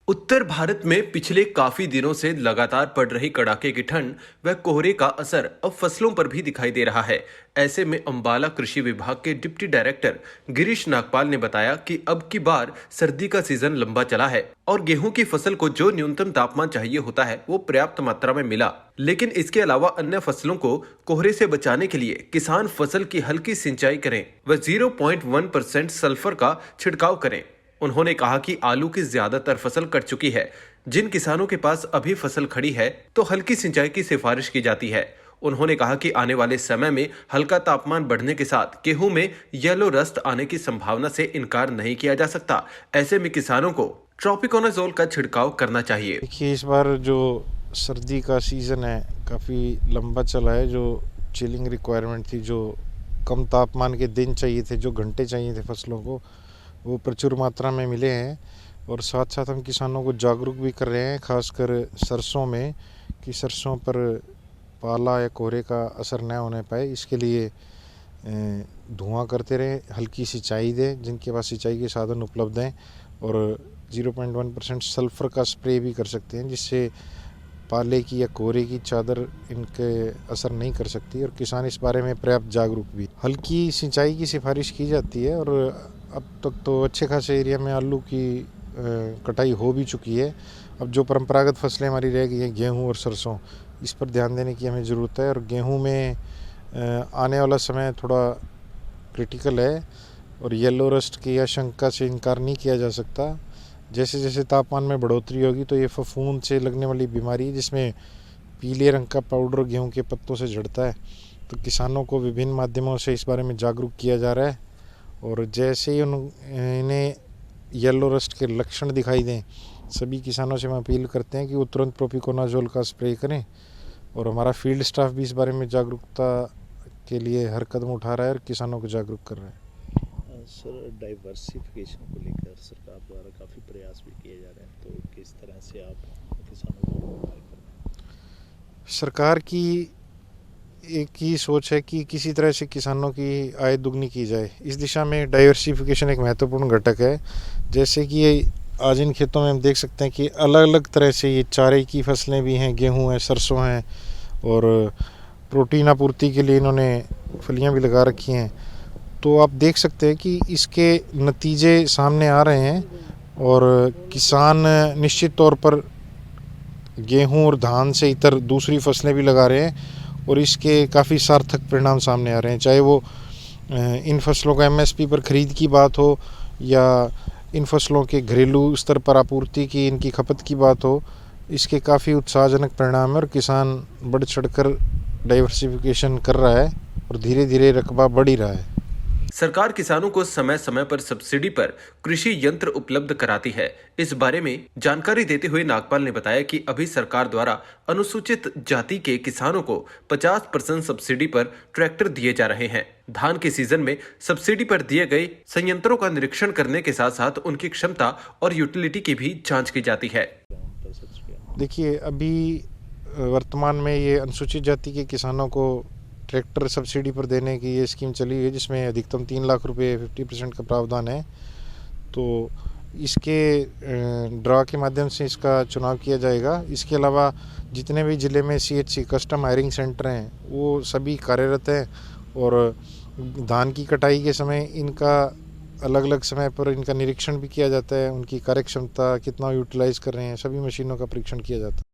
उत्तर भारत में पिछले काफी दिनों से लगातार पड़ रही कड़ाके की ठंड व कोहरे का असर अब फसलों पर भी दिखाई दे रहा है। ऐसे में अंबाला कृषि विभाग के डिप्टी डायरेक्टर गिरीश नागपाल ने बताया कि अब की बार सर्दी का सीजन लंबा चला है और गेहूं की फसल को जो न्यूनतम तापमान चाहिए होता है वो पर्याप्त मात्रा में मिला, लेकिन इसके अलावा अन्य फसलों को कोहरे से बचाने के लिए किसान फसल की हल्की सिंचाई करें व 0.1% सल्फर का छिड़काव करें। उन्होंने कहा कि आलू की ज्यादातर फसल कट चुकी है। जिन किसानों के पास अभी फसल खड़ी है तो हल्की सिंचाई की सिफारिश की जाती है। उन्होंने कहा कि आने वाले समय में हल्का तापमान बढ़ने के साथ गेहूं में येलो रस्ट आने की संभावना से इनकार नहीं किया जा सकता। ऐसे में किसानों को ट्रोपिकोनाजोल का छिड़काव करना चाहिए। देखिए, इस बार जो सर्दी का सीज़न है काफ़ी लंबा चला है। जो चिलिंग रिक्वायरमेंट थी, जो कम तापमान के दिन चाहिए थे, जो घंटे चाहिए थे फसलों को, वो प्रचुर मात्रा में मिले हैं। और साथ साथ हम किसानों को जागरूक भी कर रहे हैं, खासकर सरसों में, कि सरसों पर पाला या कोहरे का असर न होने पाए। इसके लिए धुआं करते रहें, हल्की सिंचाई दें जिनके पास सिंचाई के साधन उपलब्ध हैं, और 0.1% सल्फ़र का स्प्रे भी कर सकते हैं, जिससे पाले की या कोहरे की चादर इनके असर नहीं कर सकती। और किसान इस बारे में पर्याप्त जागरूक भी। हल्की सिंचाई की सिफारिश की जाती है और अब तक तो अच्छे खासे एरिया में आलू की कटाई हो भी चुकी है। अब जो परंपरागत फसलें हमारी रह गई हैं, गेहूं और सरसों, इस पर ध्यान देने की हमें ज़रूरत है। और गेहूं में आने वाला समय थोड़ा क्रिटिकल है और येलो रस्ट की आशंका से इनकार नहीं किया जा सकता। जैसे जैसे तापमान में बढ़ोतरी होगी तो ये फफूंद से लगने वाली बीमारी, जिसमें पीले रंग का पाउडर गेहूं के पत्तों से झड़ता है, तो किसानों को विभिन्न माध्यमों से इस बारे में जागरूक किया जा रहा है। और जैसे ही इन्हें येलो रस्ट के लक्षण दिखाई दें, सभी किसानों से हम अपील करते हैं कि वो तुरंत प्रोपिकोनाजोल का स्प्रे करें। और हमारा फील्ड स्टाफ भी इस बारे में जागरूकता के लिए हर कदम उठा रहा है और किसानों को जागरूक कर रहा है। सर, डाइवर्सिफिकेशन को लेकर सरकार द्वारा काफ़ी प्रयास भी किए जा रहे हैं, तो किस तरह से आप किसानों को उपाय कर रहे हैं? सरकार की एक ही सोच है कि किसी तरह से किसानों की आय दुगनी की जाए। इस दिशा में डाइवर्सिफिकेशन एक महत्वपूर्ण घटक है। जैसे कि ये आज इन खेतों में हम देख सकते हैं कि अलग अलग तरह से ये चारे की फसलें भी हैं, गेहूं है, सरसों है, और प्रोटीन आपूर्ति के लिए इन्होंने फलियां भी लगा रखी हैं। तो आप देख सकते हैं कि इसके नतीजे सामने आ रहे हैं और किसान निश्चित तौर पर गेहूं और धान से इतर दूसरी फसलें भी लगा रहे हैं और इसके काफ़ी सार्थक परिणाम सामने आ रहे हैं। चाहे वो इन फसलों का एमएसपी पर ख़रीद की बात हो या इन फसलों के घरेलू स्तर पर आपूर्ति की, इनकी खपत की बात हो, इसके काफ़ी उत्साहजनक परिणाम है। और किसान बढ़ चढ़कर डाइवर्सिफिकेशन कर रहा है और धीरे धीरे रकबा बढ़ ही रहा है। सरकार किसानों को समय समय पर सब्सिडी पर कृषि यंत्र उपलब्ध कराती है। इस बारे में जानकारी देते हुए नागपाल ने बताया कि अभी सरकार द्वारा अनुसूचित जाति के किसानों को 50% सब्सिडी पर ट्रैक्टर दिए जा रहे हैं। धान के सीजन में सब्सिडी पर दिए गए संयंत्रों का निरीक्षण करने के साथ साथ उनकी क्षमता और यूटिलिटी की भी जाँच की जाती है। देखिए, अभी वर्तमान में ये अनुसूचित जाति के किसानों को ट्रैक्टर सब्सिडी पर देने की ये स्कीम चली है, जिसमें अधिकतम 3 लाख रुपए 50% का प्रावधान है। तो इसके ड्रा के माध्यम से इसका चुनाव किया जाएगा। इसके अलावा जितने भी ज़िले में सीएचसी कस्टम हायरिंग सेंटर हैं, वो सभी कार्यरत हैं। और धान की कटाई के समय इनका अलग अलग समय पर इनका निरीक्षण भी किया जाता है। उनकी कार्यक्षमता कितना यूटिलाइज़ कर रहे हैं, सभी मशीनों का परीक्षण किया जाता है।